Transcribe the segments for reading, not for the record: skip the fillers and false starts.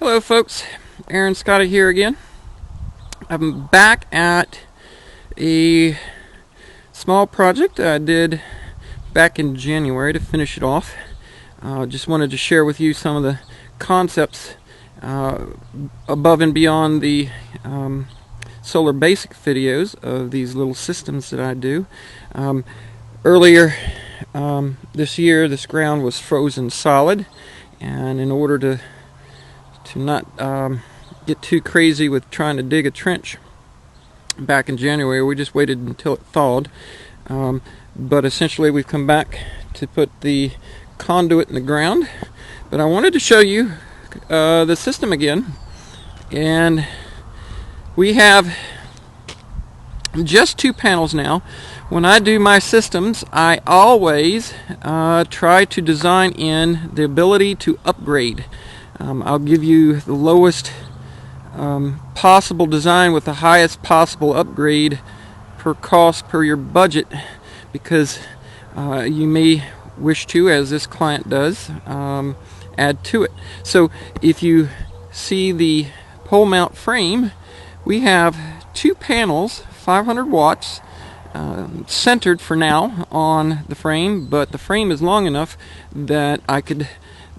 Hello folks, Erin.scott here again. I'm back at a small project I did back in January to finish it off. Just wanted to share with you some of the concepts above and beyond the solar basic videos of these little systems that I do. Earlier this year this ground was frozen solid, and in order to not get too crazy with trying to dig a trench back in January, we just waited until it thawed. But essentially we've come back to put the conduit in the ground. But I wanted to show you the system again, and we have just 2 panels now. When I do my systems, I always try to design in the ability to upgrade. I'll give you the lowest possible design with the highest possible upgrade per cost per your budget, because you may wish to, as this client does, add to it. So if you see the pole mount frame, we have 2 panels, 500 watts, centered for now on the frame, but the frame is long enough that I could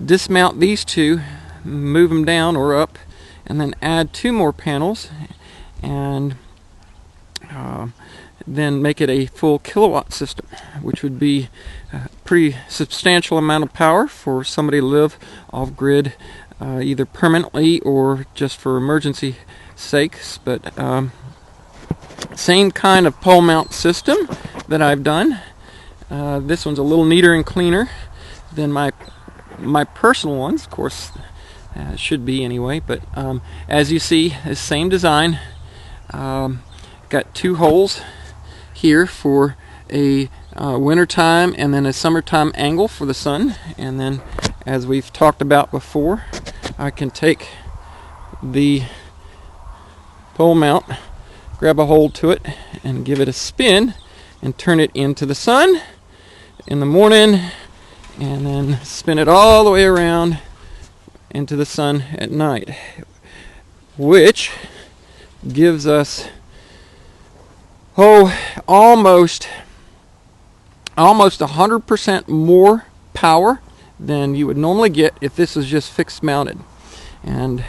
dismount these 2, move them down or up, and then add 2 more panels, and then make it a full kilowatt system, which would be a pretty substantial amount of power for somebody to live off grid, either permanently or just for emergency sakes. But same kind of pole mount system that I've done. This one's a little neater and cleaner than my personal ones, of course. Should be anyway, but as you see, the same design. Got 2 holes here for a wintertime and then a summertime angle for the sun, and then, as we've talked about before, I can take the pole mount, grab a hold to it, and give it a spin and turn it into the sun in the morning, and then spin it all the way around into the sun at night, which gives us almost 100% more power than you would normally get if this was just fixed mounted. And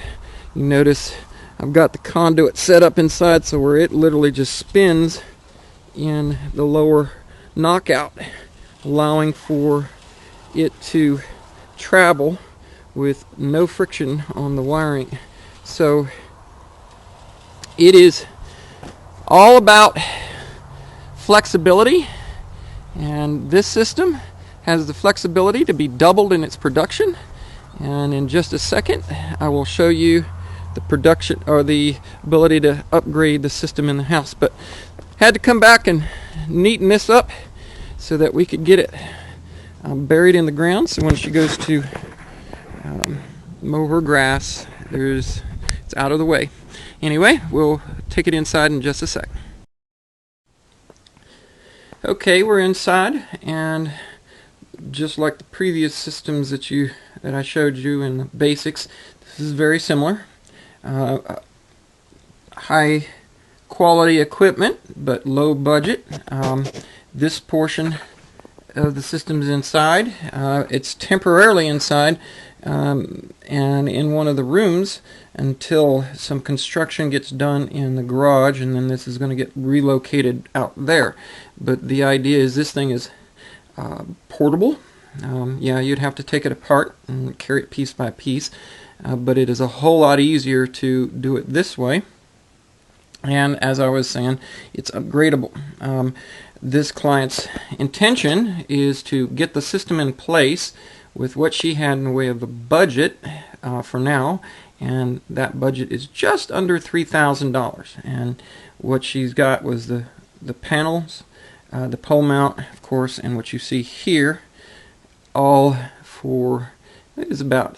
you notice I've got the conduit set up inside, so where it literally just spins in the lower knockout, allowing for it to travel with no friction on the wiring. So it is all about flexibility, and this system has the flexibility to be doubled in its production. And in just a second I will show you the production, or the ability to upgrade the system in the house. But had to come back and neaten this up so that we could get it buried in the ground, so when she goes to mow her grass, it's out of the way. Anyway, we'll take it inside in just a sec. Okay, we're inside, and just like the previous systems that I showed you in the basics, this is very similar. High quality equipment, but low budget. This portion of the system is inside. It's temporarily inside, and in one of the rooms until some construction gets done in the garage, and then this is going to get relocated out there. But the idea is this thing is portable. Yeah, you'd have to take it apart and carry it piece by piece, but it is a whole lot easier to do it this way. And as I was saying, it's upgradable. This client's intention is to get the system in place with what she had in the way of a budget for now, and that budget is just under $3,000. And what she's got was the panels, the pole mount, of course, and what you see here, all for, it is about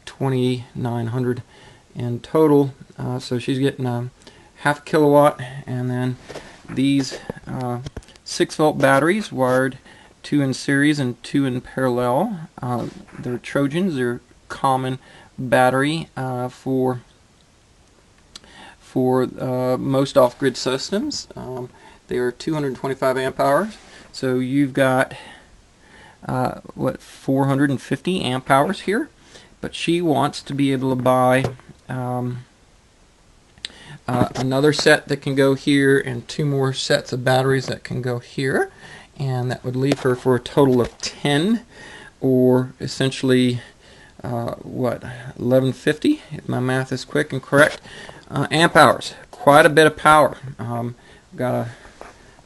$2,900 in total. So she's getting a half kilowatt, and then these 6-volt batteries wired 2 in series and 2 in parallel. They're Trojans, they're common battery for most off-grid systems. They are 225 amp hours, so you've got 450 amp hours here, but she wants to be able to buy another set that can go here and 2 more sets of batteries that can go here, and that would leave her for a total of 10, or essentially what, 1150 if my math is quick and correct, amp hours. Quite a bit of power. Got a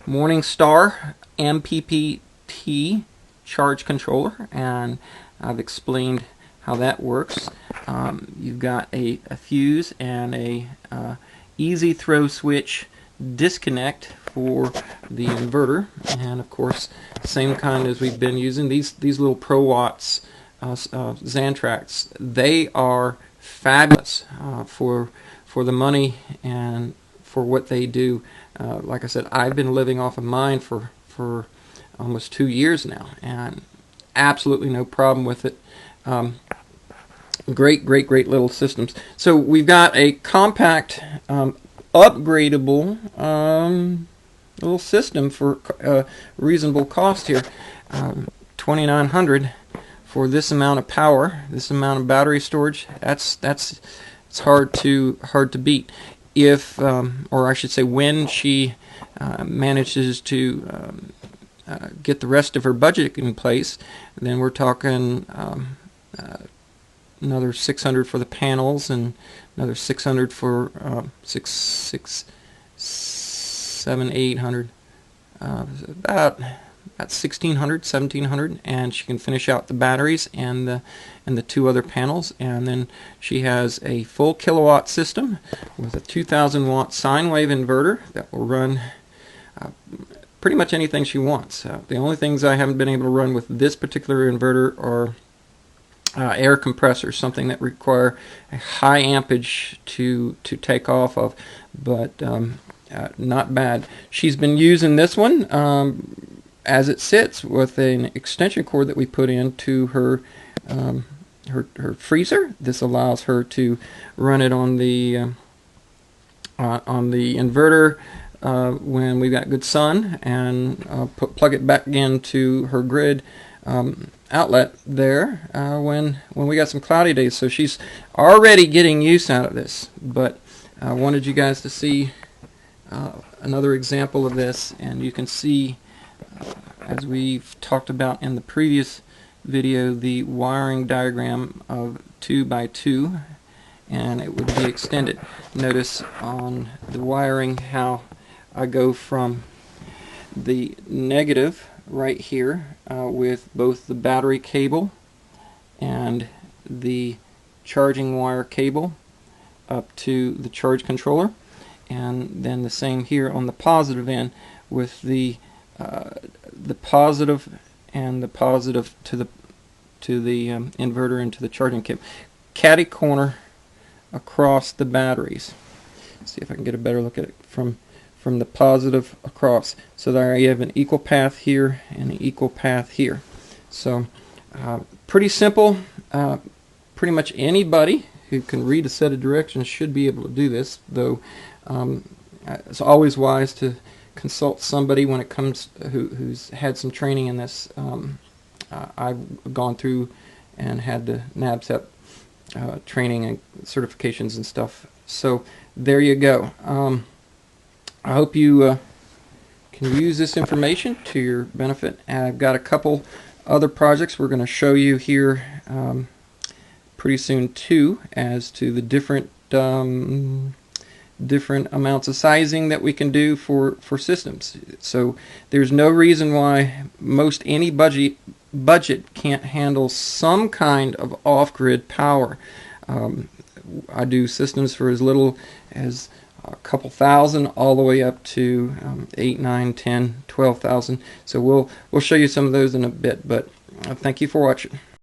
Morningstar MPPT charge controller, and I've explained how that works. You've got a fuse and a easy throw switch disconnect for the inverter, and of course same kind as we've been using, these little Pro Watts Xantrax. They are fabulous for the money and for what they do. Like I said, I've been living off of mine for almost 2 years now, and absolutely no problem with it. Great little systems. So we've got a compact, upgradable little system for reasonable cost here. $2,900 for this amount of power, this amount of battery storage. It's hard to beat. If, or I should say, when she manages to get the rest of her budget in place, then we're talking another $600 for the panels, and another $600 for $800, about $1,600, $1,700, and she can finish out the batteries and the 2 other panels. And then she has a full kilowatt system with a 2,000 watt sine wave inverter that will run pretty much anything she wants. The only things I haven't been able to run with this particular inverter are air compressors, something that require a high ampage to take off of, but not bad. She's been using this one as it sits with an extension cord that we put into her freezer. This allows her to run it on the inverter when we've got good sun, and plug it back into her grid outlet there when we got some cloudy days. So she's already getting use out of this, but I wanted you guys to see another example of this, and you can see, as we've talked about in the previous video, the wiring diagram of 2x2, and it would be extended. Notice on the wiring how I go from the negative right here with both the battery cable and the charging wire cable up to the charge controller, and then the same here on the positive end with the positive and the positive to the inverter and to the charging cable. Catty corner across the batteries. Let's see if I can get a better look at it from the positive across. So there you have an equal path here and an equal path here. So pretty simple. Pretty much anybody who can read a set of directions should be able to do this, though it's always wise to consult somebody when it comes who's had some training in this. I've gone through and had the NABCEP training and certifications and stuff. So there you go. I hope you can use this information to your benefit. I've got a couple other projects we're going to show you here pretty soon too, as to the different amounts of sizing that we can do for systems. So there's no reason why most any budget can't handle some kind of off-grid power. I do systems for as little as a couple thousand all the way up to 8, 9, 10, 12,000. So we'll show you some of those in a bit, but thank you for watching.